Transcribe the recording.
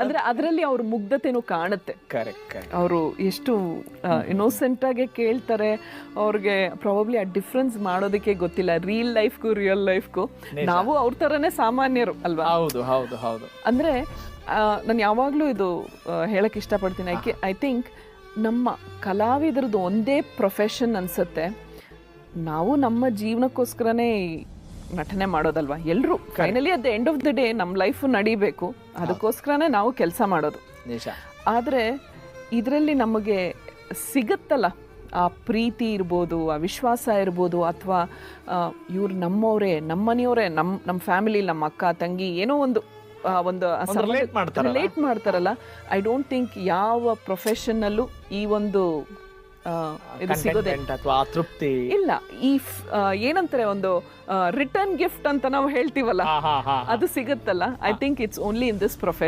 ಅಂದ್ರೆ ಅದರಲ್ಲಿ ಅವ್ರ ಮುಗ್ಧತೆನೂ ಕಾಣುತ್ತೆ. ಕರೆಕ್ಟ್. ಅವರು ಎಷ್ಟು ಇನ್ನೋಸೆಂಟ್ ಆಗಿ ಕೇಳ್ತಾರೆ. ಅವ್ರಿಗೆ ಪ್ರಾಬಬ್ಲಿ ಆ ಡಿಫ್ರೆನ್ಸ್ ಮಾಡೋದಕ್ಕೆ ಗೊತ್ತಿಲ್ಲ ರಿಯಲ್ ಲೈಫ್ಗೂ ರಿಯಲ್ ಲೈಫ್ಗೂ. ನಾವು ಅವ್ರ ಥರನೇ ಸಾಮಾನ್ಯರು ಅಲ್ವಾ? ಹೌದು ಹೌದು ಹೌದು. ಅಂದರೆ ನಾನು ಯಾವಾಗಲೂ ಇದು ಹೇಳಕ್ಕೆ ಇಷ್ಟಪಡ್ತೀನಿ. ಐ ಥಿಂಕ್ ನಮ್ಮ ಕಲಾವಿದರದ್ದು ಒಂದೇ ಪ್ರೊಫೆಷನ್ ಅನ್ಸುತ್ತೆ, ನಾವು ನಮ್ಮ ಜೀವನಕ್ಕೋಸ್ಕರನೇ ನಟನೆ ಮಾಡೋದಲ್ವಾ. ಎಲ್ಲರೂ finally at the end of the day ನಮ್ಮ ಲೈಫು ನಡಿಬೇಕು, ಅದಕ್ಕೋಸ್ಕರನೇ ನಾವು ಕೆಲಸ ಮಾಡೋದು. ನಿಜ. ಆದರೆ ಇದರಲ್ಲಿ ನಮಗೆ ಸಿಗುತ್ತಲ್ಲ ಆ ಪ್ರೀತಿ ಇರ್ಬೋದು, ಆ ವಿಶ್ವಾಸ ಇರ್ಬೋದು, ಅಥವಾ ಇವ್ರು ನಮ್ಮವರೇ, ನಮ್ಮ ಮನೆಯವರೇ, ನಮ್ಮ ಫ್ಯಾಮಿಲಿ, ನಮ್ಮ ಅಕ್ಕ ತಂಗಿ ಏನೋ ಒಂದು ರಿಲೇಟ್ ಮಾಡ್ತಾರಲ್ಲ. ಐ ಡೋಂಟ್ ಥಿಂಕ್ ಯಾವ ಪ್ರೊಫೆಷನ್ನಲ್ಲೂ ಈ ಒಂದು ಇದು ಸಿಗೋದೇ ತೃಪ್ತಿ ಇಲ್ಲ. ಈ ಏನಂತಾರೆ, ಒಂದು ರಿಟರ್ನ್ ಗಿಫ್ಟ್ ಅಂತ ನಾವು ಹೇಳ್ತೀವಲ್ಲ, ಅದು ಸಿಗುತ್ತಲ್ಲ. I think it's only in this profession.